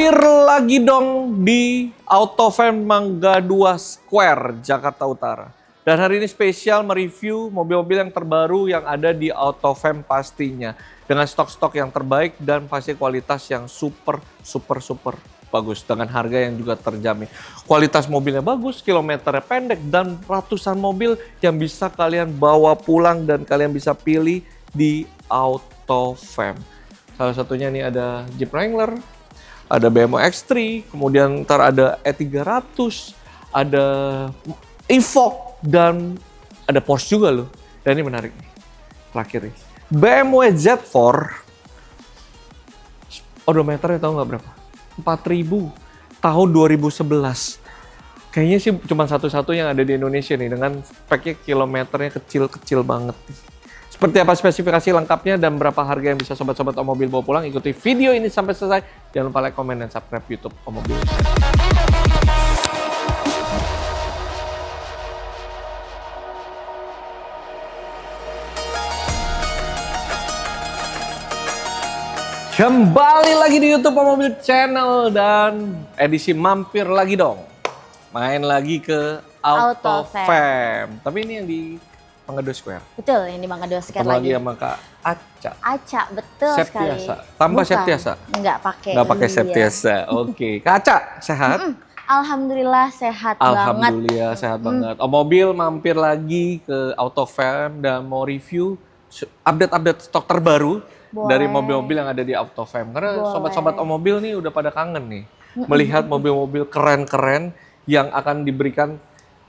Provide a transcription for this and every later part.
Mampir lagi dong di Autofam Mangga 2 Square, Jakarta Utara. Dan hari ini spesial mereview mobil-mobil yang terbaru yang ada di Autofam pastinya. Dengan stok-stok yang terbaik dan pasti kualitas yang super bagus. Dengan harga yang juga terjamin. Kualitas mobilnya bagus, kilometernya pendek, dan ratusan mobil yang bisa kalian bawa pulang dan kalian bisa pilih di Autofam. Salah satunya nih ada Jeep Wrangler, ada BMW X3, kemudian ntar ada E300, ada Evoque, dan ada Porsche juga loh. Dan ini menarik nih, terakhir nih. BMW Z4, odometernya tahu nggak berapa? 4.000 tahun 2011. Kayaknya sih cuma satu-satu yang ada di Indonesia nih, dengan speknya kilometernya kecil-kecil banget nih. Seperti apa spesifikasi lengkapnya dan berapa harga yang bisa sobat-sobat Omobil bawa pulang, ikuti video ini sampai selesai. Jangan lupa like, komen, dan subscribe YouTube Omobil. Kembali lagi di YouTube Omobil Channel dan edisi mampir lagi dong. Main lagi ke Autofam. Tapi ini yang di Mangga 2 Square. Betul, yang di Mangga 2 Square lagi. lagi. Sama Kak Aca. Aca, betul sekali. Septiasa. Tambah Septiasa? Enggak pakai. Enggak pakai Septiasa. Oke. Kak Aca, sehat? Alhamdulillah sehat banget. Alhamdulillah sehat banget. Omobil mampir lagi ke Autofam dan mau review update stok terbaru. Boleh. Dari mobil-mobil yang ada di Autofam. Karena sobat-sobat Omobil nih udah pada kangen nih. Melihat mobil-mobil keren-keren yang akan diberikan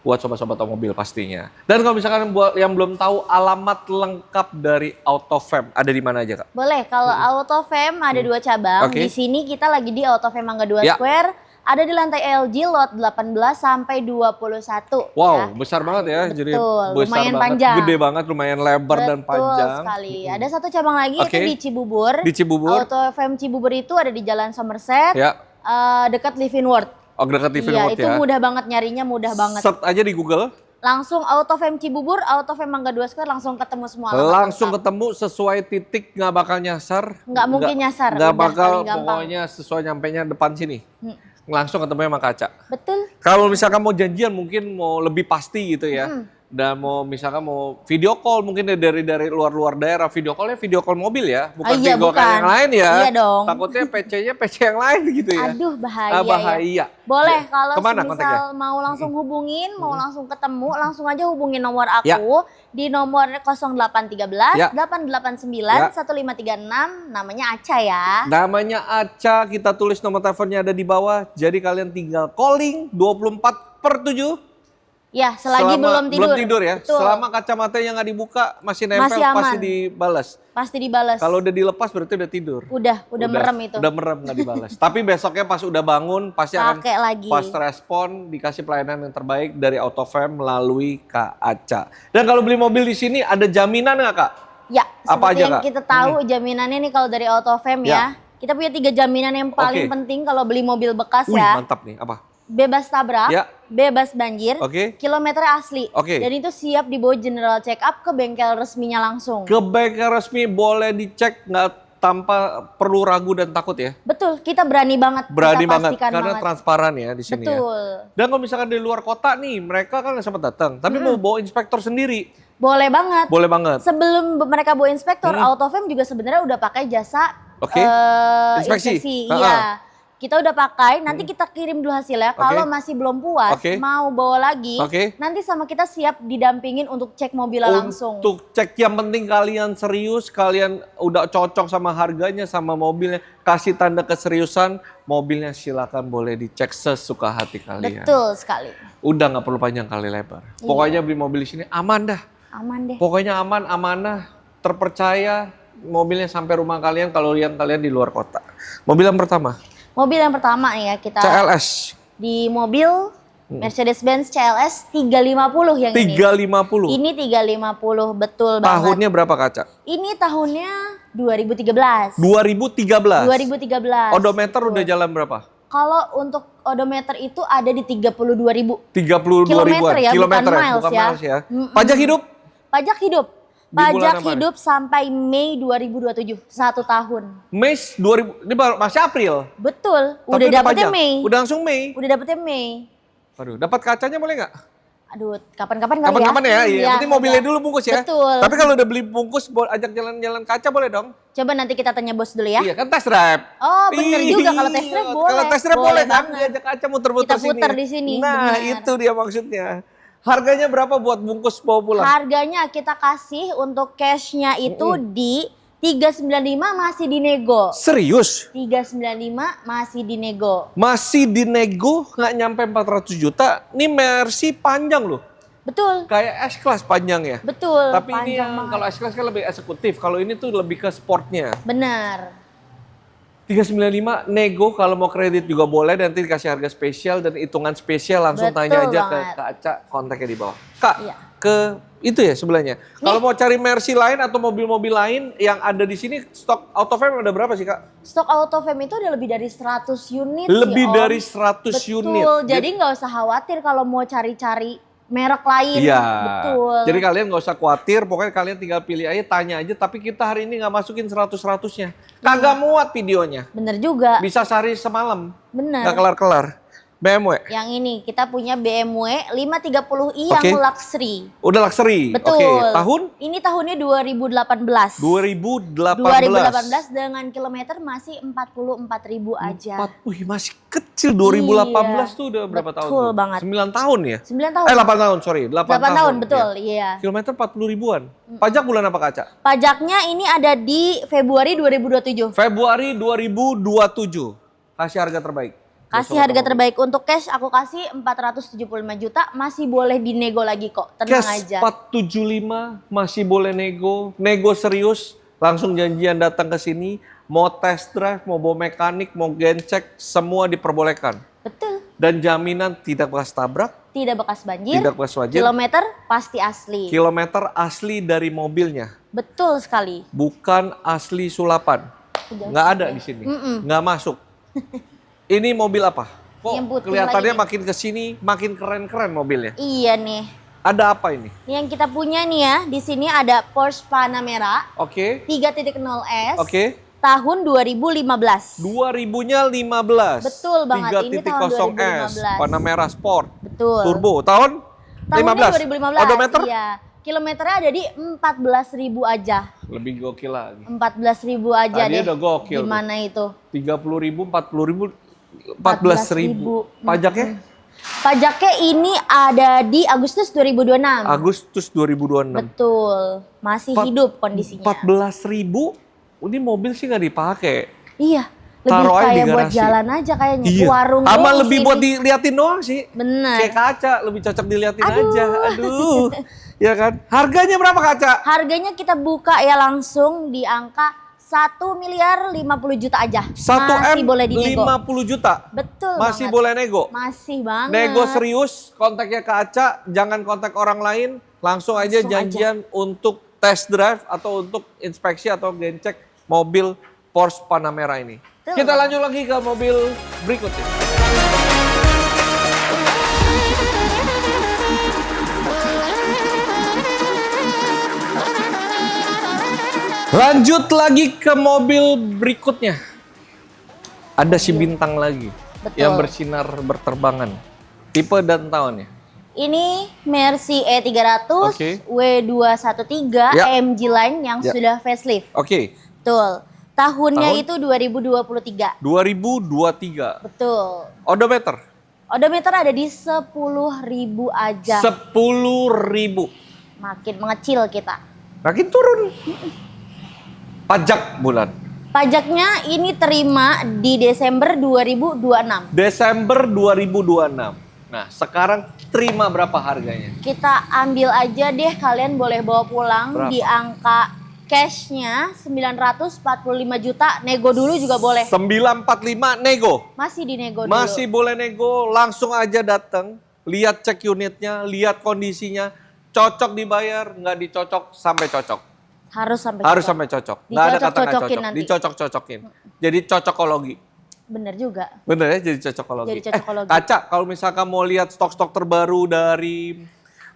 buat sobat-sobat Omobil pastinya. Dan kalau misalkan buat yang belum tahu alamat lengkap dari Autofam, ada di mana aja Kak? Boleh, kalau Autofam ada 2 cabang. Oke. Di sini kita lagi di Autofam Mangga 2 Ya. Square. Ada di lantai LG lot 18 sampai 21. Wow, ya. besar banget ya. Jadi Betul, besar lumayan banget, panjang. gede banget, lumayan lebar dan panjang. Betul sekali. Ada satu cabang lagi Oke. itu di Cibubur. Di Cibubur. Autofam Cibubur itu ada di Jalan Somerset, Ya. dekat Living World. Oh, dekat TV Iya, Remote itu ya. mudah banget nyarinya, mudah banget. Search aja di Google. Langsung Autofam Cibubur, Autofam Mangga 2 Square langsung ketemu semua. Langsung ketemu sesuai titik, nggak bakal nyasar. Nggak mungkin nyasar, Nggak udah bakal, paling gampang. pokoknya sesuai nyampainya depan sini. Langsung ketemu sama Kaca. Betul. Kalau misalkan mau janjian mungkin mau lebih pasti gitu ya. Dan mau misalkan mau video call mungkin dari luar daerah, video callnya video call mobil ya, bukan Iya, video call bukan. yang lain ya. Iya dong. Takutnya PC-nya PC yang lain gitu ya. Aduh, bahaya. Bahaya. Ya. Boleh kalau Kemana misal kontaknya? mau langsung hubungin, mau langsung ketemu, langsung aja hubungin nomor aku Ya. di nomor 0813 Ya. 889 Ya. 1536, namanya Aca ya. Namanya Aca, kita tulis nomor teleponnya ada di bawah. Jadi kalian tinggal calling 24/7. Ya, selagi belum tidur. Belum tidur ya. Betul. Selama kacamatanya nggak dibuka, masih nempel, Masih aman. pasti dibalas. Pasti dibalas. Kalau udah dilepas berarti udah tidur. Udah merem itu. Udah merem nggak dibalas. Tapi besoknya pas udah bangun pasti Pakai akan lagi. fast respon, dikasih pelayanan yang terbaik dari Autofam melalui Kak Aca. Dan kalau beli mobil di sini ada jaminan nggak Kak? Ya, Apa seperti aja, yang Kak? kita tahu jaminannya nih kalau dari Autofam Ya. ya. Kita punya 3 jaminan yang paling Oke. penting kalau beli mobil bekas Wih, ya. mantap nih. Apa? Bebas tabrak, Ya. bebas banjir, Oke. kilometer asli. Oke. Dan itu siap dibawa general check up ke bengkel resminya langsung. Ke bengkel resmi boleh dicek nggak tanpa perlu ragu dan takut ya? Betul, kita berani banget. Berani kita banget pastikan karena banget. transparan ya di sini ya. Betul. Dan kalau misalkan di luar kota nih, mereka kan nggak sempat datang, tapi mau bawa inspektor sendiri, Boleh banget. boleh banget. Sebelum mereka bawa inspektor, Autofam juga sebenarnya udah pakai jasa Oke. Inspeksi. Iya. Kita udah pakai, nanti kita kirim dulu hasilnya. Kalau masih belum puas, Oke. mau bawa lagi, Oke. nanti sama kita siap didampingin untuk cek mobilnya langsung. Untuk cek yang penting kalian serius, kalian udah cocok sama harganya, sama mobilnya, kasih tanda keseriusan, mobilnya silakan boleh dicek sesuka hati kalian. Betul sekali. Udah nggak perlu panjang kali lebar. Pokoknya beli mobil di sini aman dah. Aman deh. Pokoknya aman, amanah, terpercaya, mobilnya sampai rumah kalian kalau kalian di luar kota. Mobil yang pertama, Mobil yang pertama nih ya kita CLS di mobil Mercedes-Benz CLS 350 yang 350. Ini 350 betul banget. Tahunnya berapa Kaca? Ini tahunnya 2013. 2013. 2013. Odometer udah jalan berapa? Kalau untuk odometer itu ada di 32.000. 32 Kilometer ribuan. ya, bukan Kilometer miles ya. Pajak hidup? Pajak hidup. Di bulan Pajak apa? hidup sampai Mei 2027, 1 tahun. Mei 2000, ini masih April. Betul, Tapi udah dapetnya pajak. Mei. Udah langsung Mei. Udah dapetnya Mei. Aduh, dapat kacanya boleh nggak? Aduh, kapan-kapan kali Kapan-kapan ya, iya. Iya, Penting mobilnya udah. dulu bungkus ya. Betul. Tapi kalau udah beli bungkus, ajak jalan-jalan kaca boleh dong? Coba nanti kita tanya bos dulu ya. Iya kan test drive. Oh, bener juga kalau test drive boleh. Kalau test drive boleh kan, banget. diajak kaca muter-muter Kita puter di sini, Nah, bener. itu dia maksudnya. Harganya berapa buat bungkus bawa pulang? Harganya kita kasih untuk cashnya itu di 395 masih dinego. Serius? 395 masih dinego. Masih dinego nggak nyampe 400 juta. Ini Mercy panjang loh. Betul, Kayak S-Class panjang ya. betul. Tapi ini panjang yang banget. kalau S-Class kan lebih eksekutif. Kalau ini tuh lebih ke sportnya. Benar. 395 nego kalau mau kredit juga boleh, nanti dikasih harga spesial dan hitungan spesial langsung Betul tanya aja ke banget. Kak Aca, kontaknya di bawah. Kak, Iya. ke itu ya sebelahnya. Kalau mau cari Mercy lain atau mobil-mobil lain yang ada di sini, stok Autofam ada berapa sih Kak? Stok Autofam itu udah lebih dari 100 unit Lebih sih, Om. dari 100 unit. Betul, jadi nggak usah khawatir kalau mau cari-cari merek lain. Iya. Betul. Jadi kalian nggak usah khawatir, pokoknya kalian tinggal pilih aja, tanya aja. Tapi kita hari ini nggak masukin 100-100-nya. Kagak muat videonya. Bener juga, Bisa sehari semalam. bener. Nggak kelar-kelar. BMW. Yang ini kita punya BMW 530i yang Oke. luxury. Udah luxury. Betul. Oke, tahun? Ini tahunnya 2018. 2018. 2018 dengan kilometer masih 44.000 aja. Wih, masih kecil. 2018 Iya. tuh udah berapa tahun? Betul tuh? banget. 9 tahun ya? 9 tahun. 8 tahun, sorry. 8, 8 tahun, betul, Iya. iya. Kilometer 40 ribuan. Pajak bulan apa Kaca? Pajaknya ini ada di Februari 2027. Februari 2027. Kasih harga terbaik. Kasih harga terbaik untuk cash aku kasih 475 juta, masih boleh dinego lagi kok. Tenang Cash aja. 475 masih boleh nego. Nego serius. Langsung janjian datang ke sini. Mau test drive, mau bawa mekanik, mau gencek, semua diperbolehkan. Betul. Dan jaminan tidak bekas tabrak, Tidak bekas banjir. tidak bekas wajib. Kilometer pasti asli. Kilometer asli dari mobilnya. Betul sekali. Bukan asli sulapan. Nggak ada di sini. Nggak masuk. Ini mobil apa? Kok Yang putih kelihatannya lagi nih. makin kesini makin keren-keren mobilnya. Iya nih. Ada apa ini? Ini yang kita punya nih ya, di sini ada Porsche Panamera Oke. 3.0S Oke. tahun 2015. 2000-nya 15. Betul banget, ini tahun 3.0S 2015. Panamera Sport. Betul. Turbo tahun? Tahunnya 2015. Odometer? Iya. Kilometernya ada di 14.000 aja. Lebih gokil lagi. 14.000 aja Tadi deh. udah gokil tuh. Gimana itu? 30.000, 40.000, 14.000. Pajaknya? Pajaknya ini ada di Agustus 2026. Agustus 2026. Betul. Masih hidup kondisinya. 14.000? Ini mobil sih nggak dipakai. Iya. Lebih Taruh aja di kayak buat garasi. jalan aja kayaknya. Iya. Warung Ama doang lebih sih buat ini. diliatin doang sih. Bener. Kayak kaca, lebih cocok diliatin Aduh. aja. Aduh. Ya kan? Harganya berapa kaca? Harganya kita buka ya langsung di angka 1 miliar 50 juta aja. 1 Masih M boleh dinego. 50 juta. Betul Masih banget. boleh nego. Masih banget. Nego serius, kontaknya ke Aca, jangan kontak orang lain, langsung aja Langsung janjian untuk test drive atau untuk inspeksi atau gencek mobil Porsche Panamera ini. Betul. Kita lanjut lagi ke mobil berikutnya. Lanjut lagi ke mobil berikutnya. Ada si bintang lagi. Betul. Yang bersinar berterbangan. Tipe dan tahunnya. Ini Mercy E300 Oke. W213 Ya. AMG Line yang Ya. sudah facelift. Oke, Betul. Tahunnya Tahun? itu 2023. 2023. Betul. Odometer Odometer ada di 10.000 aja. 10.000. Makin mengecil kita. Makin turun. Pajak bulan. Pajaknya ini terima di Desember 2026. Desember 2026. Nah, sekarang terima berapa harganya? Kita ambil aja deh, kalian boleh bawa pulang Berapa? di angka cashnya 945 juta, nego dulu juga boleh. 945 nego. Masih dinego dulu. Masih boleh nego, langsung aja datang. Lihat cek unitnya, lihat kondisinya. Cocok dibayar, nggak dicocok sampai cocok. Harus sampai Harus cocok. sampai cocok. Nggak ada kata nggak Dicocok-cocokin cocok. nanti. Dicocok-cocokin. Jadi cocokologi. Bener juga. Bener ya jadi cocokologi. Jadi cocokologi. Kaca, kalau misalkan mau lihat stok-stok terbaru dari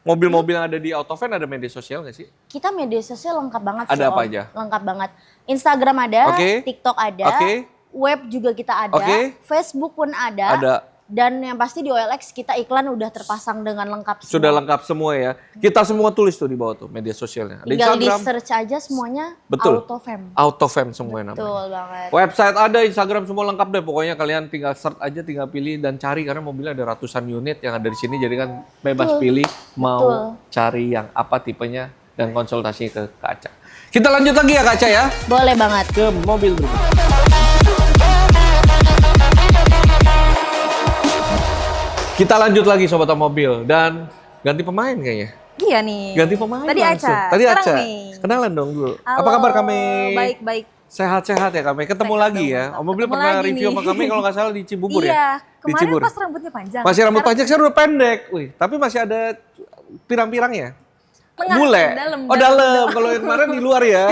mobil-mobil yang ada di Autofan ada media sosial nggak sih? Kita media sosial lengkap banget sih, Ada apa Om. aja? Lengkap banget. Instagram ada, Oke. TikTok ada, Oke. web juga kita ada, Oke. Facebook pun ada. Ada. Dan yang pasti di OLX kita iklan udah terpasang dengan lengkap semua. Sudah lengkap semua ya. Kita semua tulis tuh di bawah tuh media sosialnya. Ada Tinggal di Instagram. search aja semuanya Betul. Autofam. Autofam semua namanya. Betul banget. Website ada, Instagram semua lengkap deh. Pokoknya kalian tinggal search aja, tinggal pilih dan cari karena mobilnya ada ratusan unit yang ada di sini. Jadi kan bebas Betul. pilih mau Betul. cari yang apa tipenya dan konsultasi ke Kak Aca. Kita lanjut lagi ya Kak Aca ya Boleh banget. ke mobil berikutnya. Kita lanjut lagi sobat mobil dan ganti pemain kayaknya. Iya nih. Ganti pemain Tadi langsung. Aca. Tadi Sekarang Aca. nih. Kenalan dong dulu. Halo, Apa kabar kami? Baik-baik. Sehat-sehat ya kami. Ketemu Sehat lagi dong, ya. mantap. Om Mobil Ketemu pernah lagi review nih. sama kami kalau nggak salah di Cibubur ya? Iya, Di kemarin Cibubur. pas rambutnya panjang. Masih rambut Sekarang panjang, sekarang udah pendek. Wih, tapi masih ada pirang-pirangnya. tengah, Bule. dalam, Oh dalam. Kalau yang kemarin di luar ya.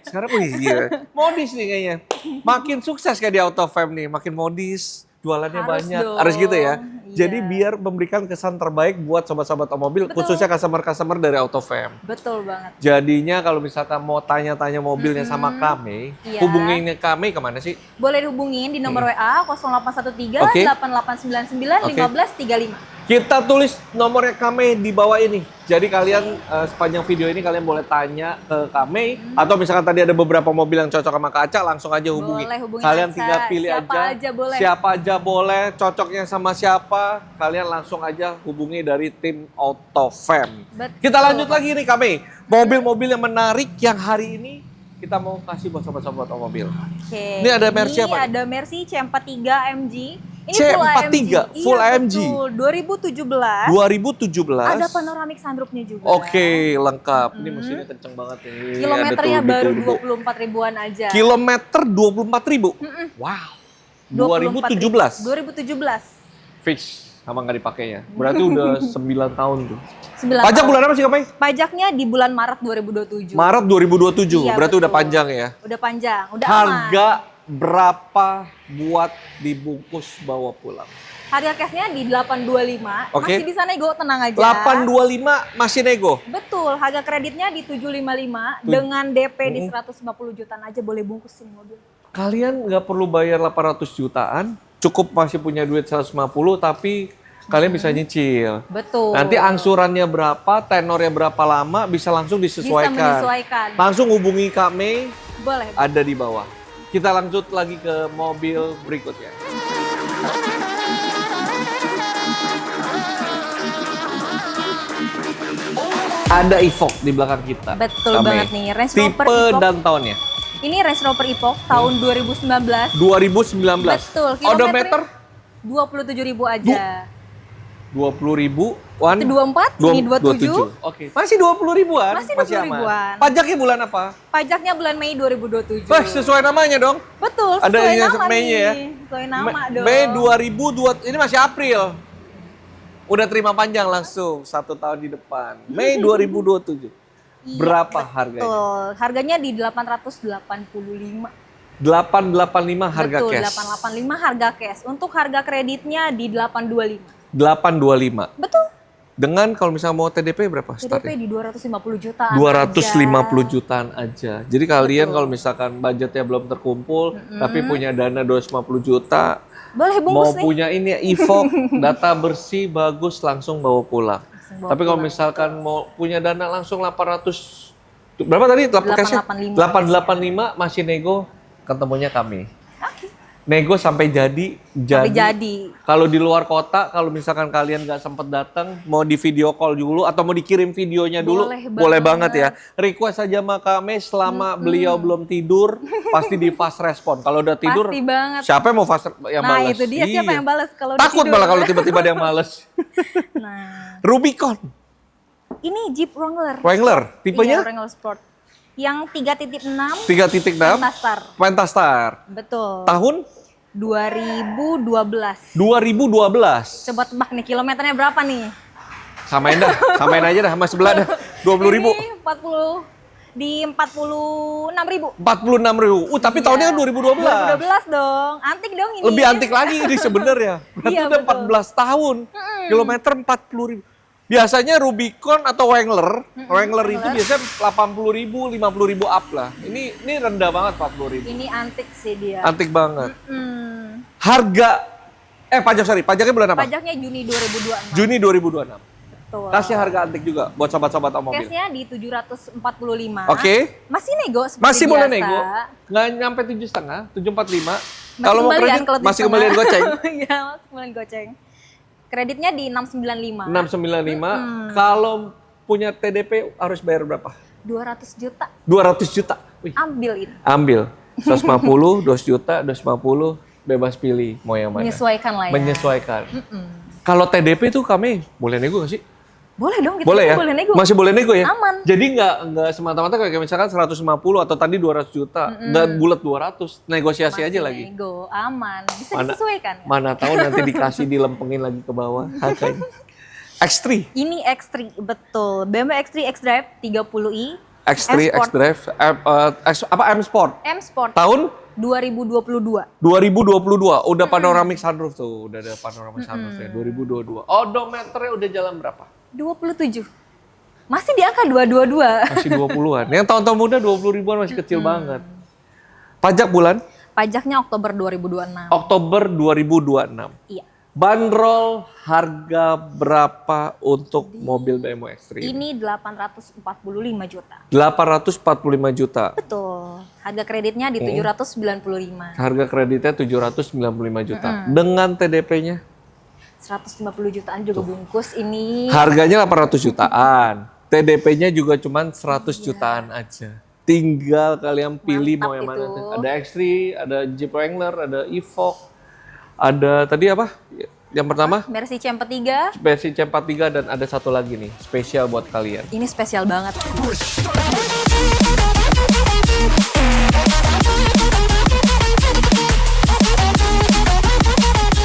Sekarang wih gila. Modis nih kayaknya. Makin sukses kayak di Autofam nih. Makin modis. Jualannya Harus banyak. dong. Harus gitu ya. Iya. Jadi biar memberikan kesan terbaik buat sobat-sobat mobil. Betul. Khususnya customer-customer dari Autofam. Betul banget. Jadinya kalau misalkan mau tanya-tanya mobilnya sama kami. Iya. Hubunginnya kami kemana sih? Boleh dihubungin di nomor WA 0813 Oke. 8899 Oke. 1535. Kita tulis nomornya kami di bawah ini. Jadi kalian sepanjang video ini kalian boleh tanya ke kami atau misalkan tadi ada beberapa mobil yang cocok sama Kak Aca langsung aja hubungi. Boleh hubungi Kalian Aca. tinggal pilih Siapa aja boleh. Siapa aja boleh, cocoknya sama siapa, kalian langsung aja hubungi dari tim Autofam. Betul. Kita lanjut lagi nih kami. Mobil-mobil yang menarik yang hari ini kita mau kasih buat sobat-sobat mobil. Oke. Ini ada Mercy apa nih? Ada Mercy C43 AMG. Ini C43, full AMG. Iya, betul. 2017. 2017. Ada panoramic sunroofnya juga. Oke, lengkap. Ini mesinnya kenceng banget nih. Kilometernya Ada baru turbo. 24 ribuan aja. Kilometer 24.000. Wow. 2017. 2017. Fix sama nggak dipakainya. Berarti udah 9 tahun tuh. 9 Pajak tahun. bulan apa sih Kak Mai? Pajaknya di bulan Maret 2027. Maret 2027. Iya, Berarti udah betul. panjang ya. Udah panjang, udah Harga aman. berapa buat dibungkus bawa pulang? Harga cashnya di 825. Oke. Masih bisa nego, tenang aja. 825 masih nego. Betul, harga kreditnya di 755 Tuh. dengan DP di 150 jutaan aja boleh bungkusin mobil. Kalian nggak perlu bayar 800 jutaan, cukup masih punya duit 150 tapi kalian bisa nyicil. Betul. Nanti angsurannya berapa, tenornya berapa lama bisa langsung bisa disesuaikan. menyesuaikan. Langsung hubungi kami, Boleh. ada di bawah. Kita lanjut lagi ke mobil berikutnya. Ada Evoque di belakang kita. Betul Kami. banget nih, Range Rover Tipe Evoque. dan tahunnya. Ini Range Rover Evoque tahun 2019. 2019. Betul, Odometer 27.000 aja. 20.000. Itu 24, ini 27. Oke, masih 20 ribuan. Masih 20 aman. ribuan. Pajaknya bulan apa? Pajaknya bulan Mei 2027. Wah, sesuai namanya dong. Betul, Ada sesuai yang nama Mei-nya nih. ya? Sesuai nama dong. Mei 2002, ini masih April. Udah terima panjang langsung 1 tahun di depan. Mei 2027. Iya, Berapa harganya? Betul, harganya di 885. 885 harga Betul, cash. 885 harga cash. Untuk harga kreditnya di 825. 825. Betul. Dengan kalau misalnya mau TDP berapa TDP startnya? di 250 jutaan 250 aja. jutaan aja. Jadi kalian Betul. kalau misalkan budgetnya belum terkumpul, tapi punya dana 250 juta, Boleh mau bungkus nih. punya ini ya, Evoque, data bersih, bagus, langsung bawa pulang. bawa Tapi kalau pulang. misalkan mau punya dana langsung 800, berapa tadi? 885. 885 masih nego, ketemunya kami. Nego sampai jadi. Sampai jadi. Kalau di luar kota, kalau misalkan kalian nggak sempet datang, mau di video call dulu atau mau dikirim videonya dulu, Boleh banget ya. banget. Request aja sama kami selama beliau belum tidur, pasti di fast respon. Kalau udah tidur, Pasti banget. siapa yang mau fast yang Nah, balas? itu dia siapa Iya. yang balas kalau udah Takut tidur. malah kalau tiba-tiba ada yang males. Nah, Rubicon, ini Jeep Wrangler. Wrangler, Iya, tipenya Wrangler Sport. Yang 3.6 3.6, Pentastar. Pentastar. Betul. Tahun 2012. 2012. Coba tebak nih kilometernya berapa nih? Samain dah, samain aja dah sama sebelah dah. 20.000. Ini 40 di 46.000. 46.000. Tapi Iya. tahunnya kan 2012. 2012 dong. Antik dong ini. Lebih antik lagi ini sebenarnya. Berarti Iya, udah betul. 14 tahun. Kilometer 40.000. Biasanya Rubicon atau Wrangler, Wrangler itu biasanya 80.000, 50.000 up lah. Ini rendah banget 40.000. Ini antik sih dia. Antik banget. Hmm. Harga pajaknya bulan apa? Pajaknya Juni 2026. Juni 2026. Betul. Kasih harga antik juga buat sobat-sobat mobil. Cashnya di 745. Oke. Masih nego seperti Masih biasa. boleh nego. Nggak nyampe 7,5, 745. Masih Kalau mau kembalian kredit kalau masih kembalian goceng. Iya, masih kembalian goceng. Kreditnya di 695. 695. Kalau punya TDP harus bayar berapa? 200 juta. 200 juta. Wih, Ambil itu. ambil. 150, 2 juta, 250, bebas pilih mau yang mana. Menyesuaikan lah ya. Menyesuaikan. Kalau TDP tuh kami boleh nego nggak sih? Boleh dong, kita Boleh ya? boleh nego. Masih boleh nego ya? Aman. Jadi nggak semata-mata kayak misalkan 150 atau tadi 200 juta, nggak bulat 200, negosiasi aja lagi. Nego, aman. Bisa Mana- disesuaikan. Mana tahu nanti dikasih dilempengin lagi ke bawah harganya. X3, Ini X3, betul. BMW X3 xDrive 30i. X3, M-Sport. xDrive, M Sport. M Sport Tahun 2022. 2022, udah panoramic sunroof tuh, udah ada panoramic sunroof ya, 2022. Odometernya udah jalan berapa? 27. Masih di angka 222. Masih 20-an. Yang tahun-tahun muda 20 ribuan masih kecil banget. Pajak bulan? Pajaknya Oktober 2026. Oktober 2026. Iya. Bandrol harga berapa untuk mobil BMW X3 Ini ini? 845 juta. 845 juta. Betul. Harga kreditnya di 795. Harga kreditnya 795 juta. Dengan TDP-nya? 150 jutaan juga bungkus ini. Harganya 800 jutaan. TDP-nya juga cuman 100 jutaan aja. Tinggal kalian pilih mau yang mana. itu. Ada X3, ada Jeep Wrangler, ada Evoque, ada tadi apa? Yang pertama Mercy C43. versi C43 dan ada satu lagi nih spesial buat kalian. Ini spesial banget.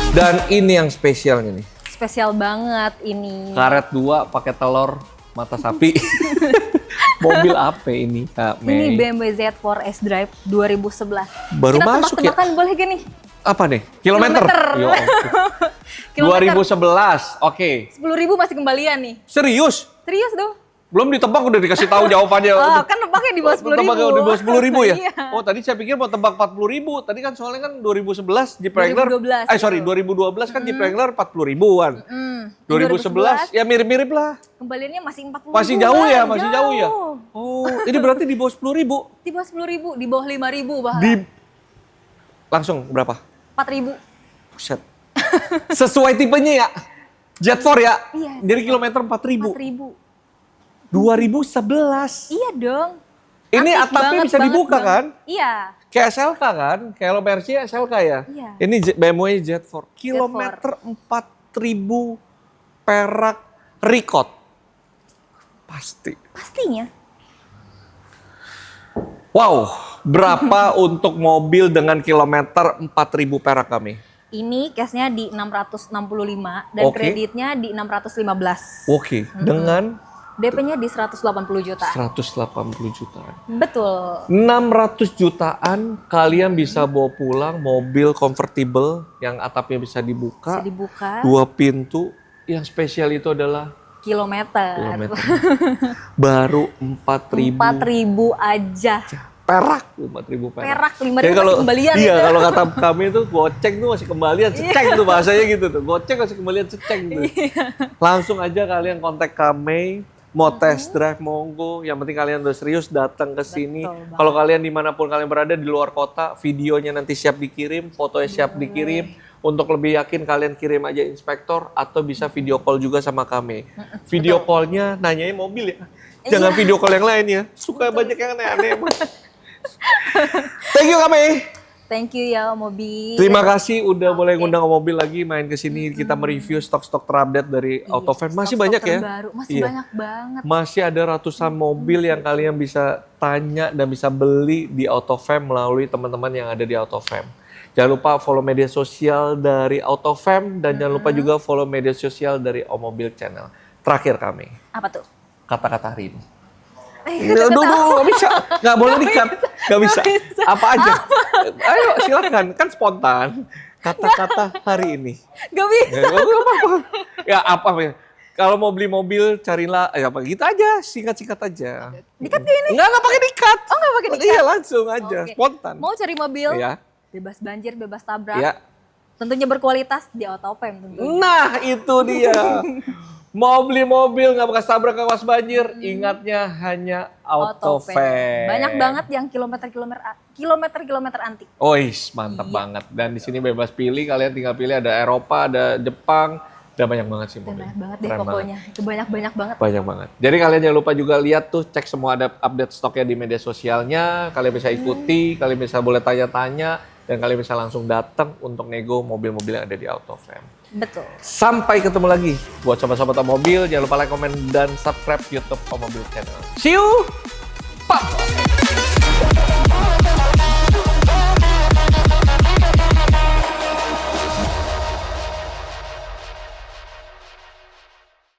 Dan ini yang spesialnya nih. Spesial banget ini. Karet 2 pakai telur mata sapi. Mobil apa ini, Kak Ini Mei? BMW Z4 S-Drive 2011. Baru Kita masuk ya? tebak-tebakan boleh gak nih? Apa nih? Kilometer. Yo, Kilometer. 2011. Oke. 10.000 masih kembalian nih. Serius? Serius dong? Belum ditebak udah dikasih tahu jawabannya. Oh, kan tebaknya di bawah 10.000. Tebaknya di bawah 10.000 ya? Iya. Oh, tadi saya pikir mau tebak 40.000. Tadi kan soalnya kan 2011 Jeep Wrangler. 2012 sorry, 2012 kan Jeep Wrangler 40.000-an. 2011 ya mirip-mirip lah. Kembaliannya masih 40.000. Masih jauh ya, masih jauh ya. Oh, ini berarti di bawah 10.000. Di bawah 10.000, di bawah 5.000 bahkan. Langsung berapa? 4.000. Buset. Sesuai tipenya ya. Z4 ya. Iya. Jadi kilometer 4.000. 4.000. 2011. Iya dong. Ini Antik atapnya banget, bisa dibuka banget. kan? Iya. Kayak SLK kan? Kalau Mercy SLK ya? Iya. Ini BMW Z4. Kilometer 4.000 perak record. Pasti. Pastinya. Wow, berapa untuk mobil dengan kilometer 4.000 perak kami? Ini cashnya di 665 dan Oke. kreditnya di 615. Oke, dengan DP-nya di 180 juta. 180 jutaan. Betul. 600 jutaan kalian bisa bawa pulang mobil convertible yang atapnya bisa dibuka, Bisa dibuka. 2 pintu. Yang spesial itu adalah Kilometer. baru 4.000 4.000 aja. perak, 4.000 perak. Perak 5.000 Jadi masih kembalian. Iya, gitu. kalau kata kami tuh goceng tuh masih kembalian, seceng tuh bahasanya gitu tuh. Goceng masih kembalian seceng tuh. Langsung aja kalian kontak kami, mau test drive monggo. Yang penting kalian udah serius datang ke sini. Betul banget. Kalau kalian dimanapun kalian berada di luar kota, videonya nanti siap dikirim, fotonya siap dikirim. Untuk lebih yakin kalian kirim aja inspektor atau bisa video call juga sama kami. Video callnya nanyain mobil ya. Jangan video call yang lain ya. Suka banyak yang aneh-aneh. Thank you kami. Thank you ya Mobi. Terima kasih udah boleh ngundang mobil lagi main ke sini kita mereview stok-stok terupdate dari Autofan. Masih Stok-stok banyak ya? terbaru. Masih Iya. banyak banget. Masih ada ratusan mobil yang kalian bisa tanya dan bisa beli di Autofam melalui teman-teman yang ada di Autofam. Jangan lupa follow media sosial dari Autofam dan jangan lupa juga follow media sosial dari Omobil Channel. Terakhir kami, Apa tuh? kata-kata hari ini. Kata-kata Nggak bisa. Nggak boleh di-cut. Nggak bisa. Apa aja. Ayo silakan. Kan spontan. Kata-kata hari ini. Gak bisa. Ya, nggak apa-apa. Ya apa ya. Kalau mau beli mobil, carilah, ya apa gitu aja, singkat-singkat aja. Dikat gak ini? Nggak pakai dikat. Oh nggak pakai dikat? Iya, langsung aja, Oke. spontan. Mau cari mobil, Iya. bebas banjir, bebas tabrak. Iya. Tentunya berkualitas di Autofam tentunya. Nah, itu dia. Mau beli mobil nggak bekas tabrak, nggak bekas banjir, ingatnya hanya Autofam. Banyak banget yang kilometer antik. Ois, mantap Iya. banget. Dan di sini bebas pilih, kalian tinggal pilih ada Eropa, ada Jepang, ada banyak banget sih mobil. Banyak banget deh Keren pokoknya. Itu banyak banget. Banyak banget. Jadi kalian jangan lupa juga lihat tuh, cek semua ada update stoknya di media sosialnya. Kalian bisa ikuti, kalian bisa boleh tanya-tanya, dan kalian bisa langsung datang untuk nego mobil-mobil yang ada di Autofam. Betul. Sampai ketemu lagi buat sobat-sobat mobil. Jangan lupa like, komen, dan subscribe YouTube Mobil Channel. See you! Bye!